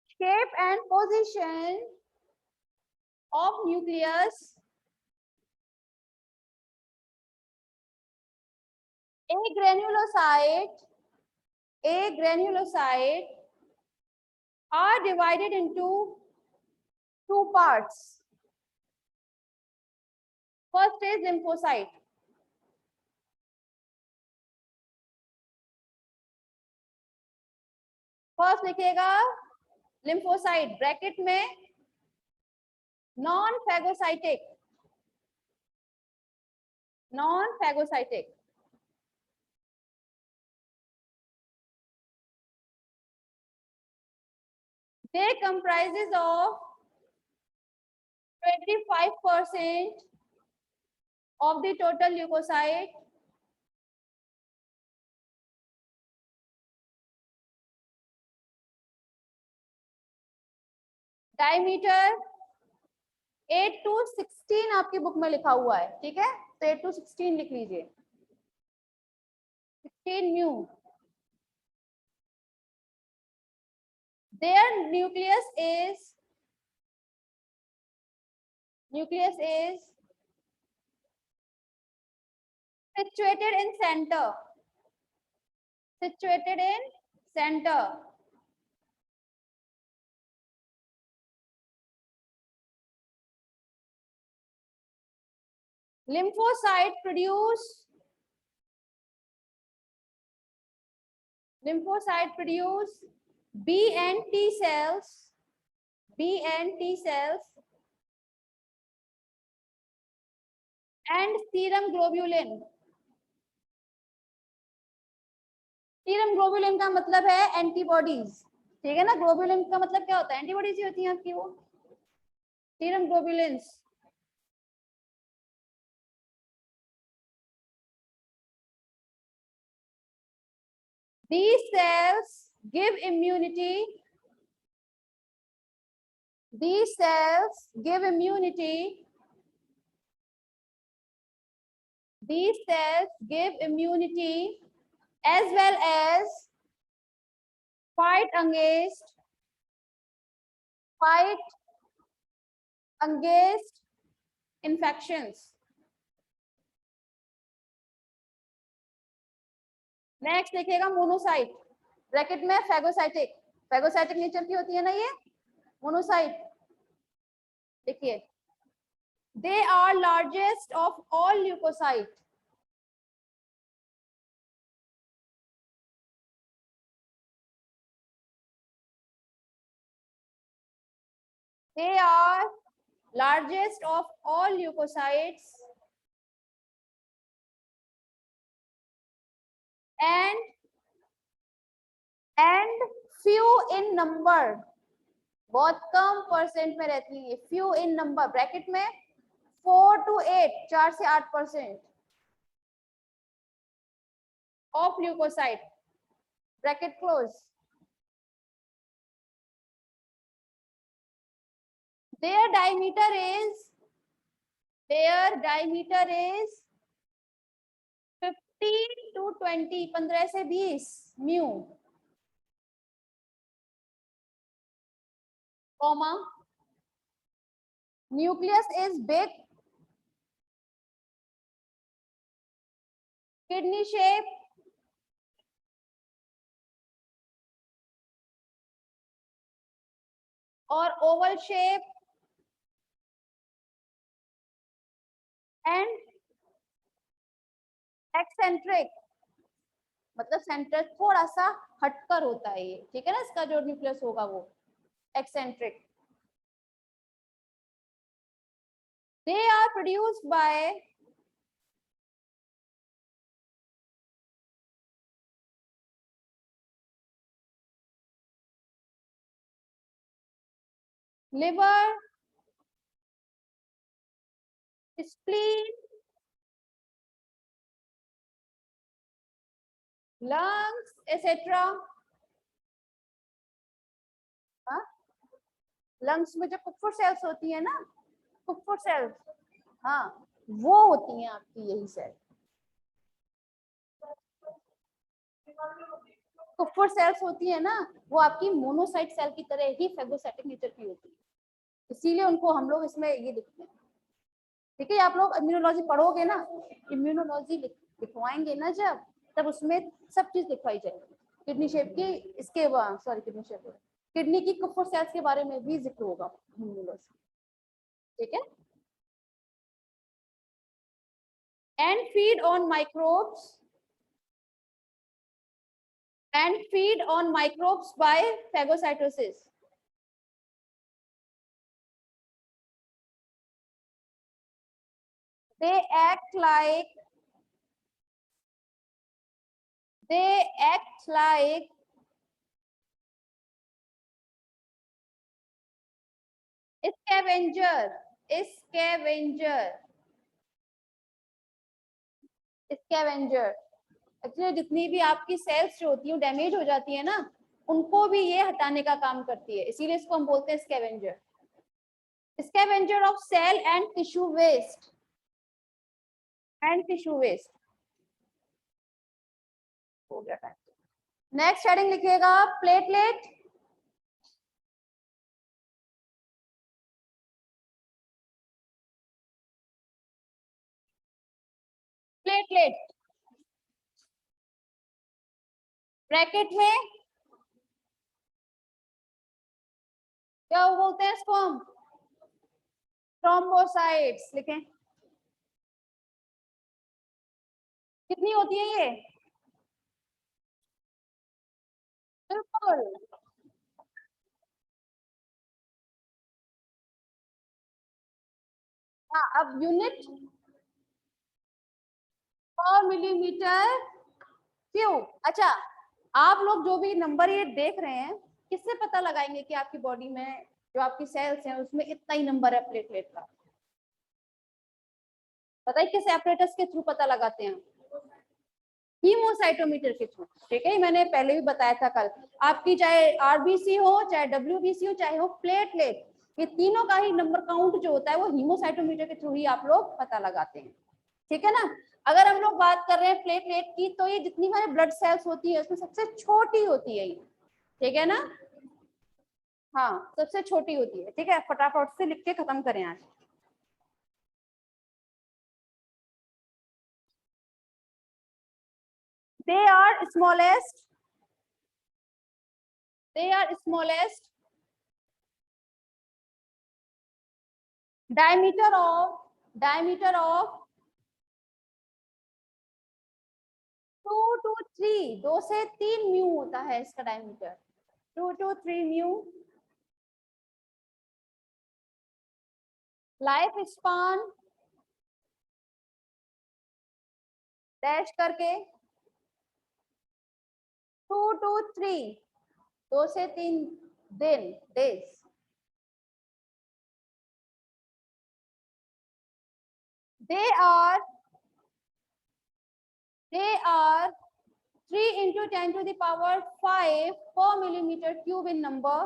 shape and position of nucleus, a granulocyte are divided into two parts. First is lymphocyte. First लिखिएगा lymphocyte, bracket में non phagocytic, non phagocytic. They comprises of 25% of the total leukocyte, diameter 8 to 16 आपकी book में लिखा हुआ है, ठीक है, तो 8 to 16 लिख लीजिए, 16 mu. Their nucleus is situated in center, situated in center. Lymphocyte produce B and T cells, B and T cells and serum globulin. Serum globulin का मतलब है एंटीबॉडीज, ठीक है ना, ग्लोबुलिन का मतलब क्या होता है, एंटीबॉडीज ही होती हैं आपकी वो, serum globulins. These cells give immunity. These cells give immunity. These cells give immunity as well as fight against infections. Next देखिएगा मोनोसाइट, ब्रैकेट में फैगोसाइटिक, फैगोसाइटिक नेचर की होती है ना ये मोनोसाइट। देखिए, they are largest of all leucocyte, they are largest of all leukocytes and few in number, बहुत कम percent में रहती है, few in number, ब्रैकेट में 4 to 8, 4 से 8% of leukocyte, bracket close. their diameter is 15 to 20, 15 से 20 mu, comma, nucleus is big, kidney shape, और Oval shape and eccentric, मतलब centre थोड़ा सा हटकर होता है ये, ठीक है ना, इसका जो न्यूक्लियस होगा वो eccentric. They are produced by liver, spleen, lungs etcetera. Lungs में जो कुप्फर सेल्स होती है ना, कुप्फर सेल्स, हाँ, वो होती हैं आपकी यही सेल। कुप्फर सेल्स होती है ना, वो आपकी मोनोसाइट सेल की तरह ही फेगोसाइटिक नेचर की होती है, इसीलिए उनको हम लोग इसमें ये लिखते हैं। ठीक है, आप लोग इम्यूनोलॉजी पढ़ोगे ना, इम्यूनोलॉजी लिखवाएंगे ना जब, तब उसमें सब चीज लिखवाई जाएगी। किडनी शेप की, इसके सॉरी किडनी शेप, किडनी की कुप्फर सेल्स के बारे में भी जिक्र होगा इम्यूनोलॉजी। ठीक है, and feed on microbes and feed on microbes by phagocytosis. They act like scavenger, scavenger, scavenger। Actually जितनी भी आपकी सेल्स जो होती है डैमेज हो जाती है ना, उनको भी ये हटाने का काम करती है, इसीलिए इसको हम बोलते हैं scavenger. Scavenger of cell and tissue waste, हो गया टाइम। नेक्स्ट हेडिंग लिखिएगा प्लेटलेट, प्लेटलेट ब्रैकेट में क्या बोलते हैं इसको हम, थ्रोम्बोसाइट्स लिखें। कितनी होती है ये, बिल्कुल, हाँ, अब यूनिट पर मिलीमीटर क्यूब। अच्छा, आप लोग जो भी नंबर ये देख रहे हैं, किससे पता लगाएंगे कि आपकी बॉडी में जो आपकी सेल्स हैं उसमें इतना ही नंबर है प्लेटलेट का, बताइए किस एपरेटस के थ्रू पता लगाते हैं, हीमोसाइटोमीटर के थ्रू। ठीक है, मैंने पहले भी बताया था कल, आपकी चाहे आरबीसी हो, चाहे डब्ल्यूबीसी हो, चाहे हो प्लेटलेट, ये तीनों का ही नंबर काउंट जो होता है वो हीमोसाइटोमीटर के थ्रू ही आप लोग पता लगाते हैं। ठीक है ना, अगर हम लोग बात कर रहे हैं प्लेटलेट की, तो ये जितनी हमारे ब्लड सेल्स होती है उसमें सबसे छोटी होती है ये, ठीक है ना, हाँ सबसे छोटी होती है। ठीक है, फटाफट से लिख के खत्म करें आज। They are smallest, they are smallest diameter of 2 to 3, 2 से 3 म्यू होता है इसका diameter, 2 to 3 mu. Life span dash करके 2 to 3, 2 से 3 दिन, days. They are 3 into 10 to the power 5 per millimeter cube in number.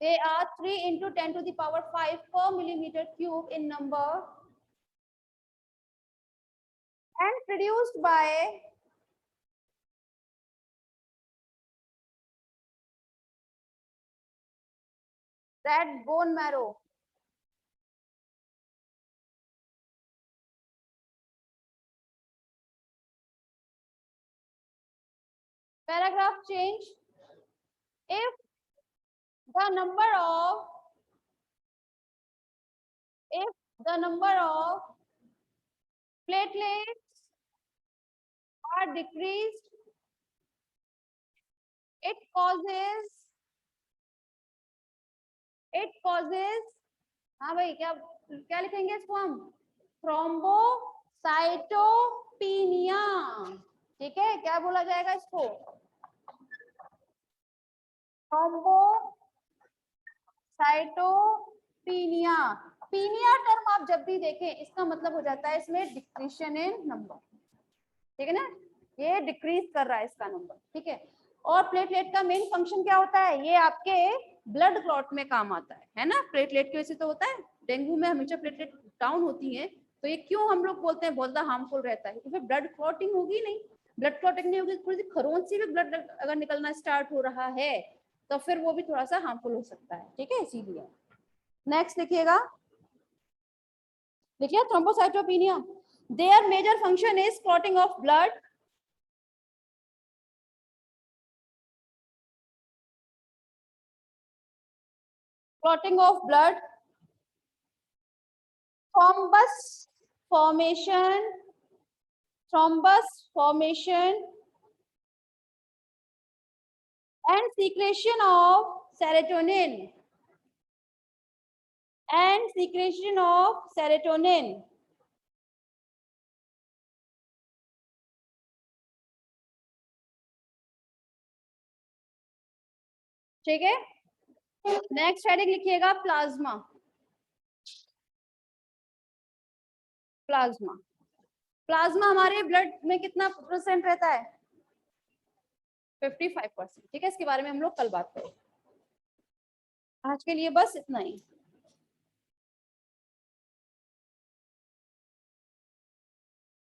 They are 3 into 10 to the power 5 per millimeter cube in number, and produced by that bone marrow. Paragraph change, if the number of platelets are decreased, it causes हाँ भाई क्या क्या लिखेंगे इसको हम, thrombocytopenia. ठीक है, क्या बोला जाएगा इसको, थ्रोम्बोसाइटोपिनिया। पीनिया टर्म आप जब भी देखें इसका मतलब हो जाता है इसमें डिक्रीशन इन नंबर, ठीक है ना, ये डिक्रीज कर रहा है इसका नंबर, ठीक है। और प्लेटलेट का मेन फंक्शन क्या होता है, ये आपके ब्लड क्लॉट में काम आता है ना, प्लेटलेट की वजह से तो होता है। डेंगू में हमेशा प्लेटलेट डाउन होती है, तो ये क्यों हम लोग बोलते हैं बहुत ज्यादा हार्मफुल रहता है, क्योंकि ब्लड क्लॉटिंग होगी नहीं, ब्लड क्लॉटिंग नहीं होगी, थोड़ी सी खरोंच से भी ब्लड अगर निकलना स्टार्ट हो रहा है तो फिर वो भी थोड़ा सा हार्मफुल हो सकता है, ठीक है, इसीलिए। नेक्स्ट लिखिएगा, देखिए thrombocytopenia, their major function is clotting of blood, thrombus formation and secretion of serotonin ठीक है। नेक्स्ट हेडिंग लिखिएगा प्लाज्मा। प्लाज्मा हमारे ब्लड में कितना परसेंट रहता है, 55%, ठीक है, इसके बारे में हम लोग कल बात करेंगे। आज के लिए बस इतना ही।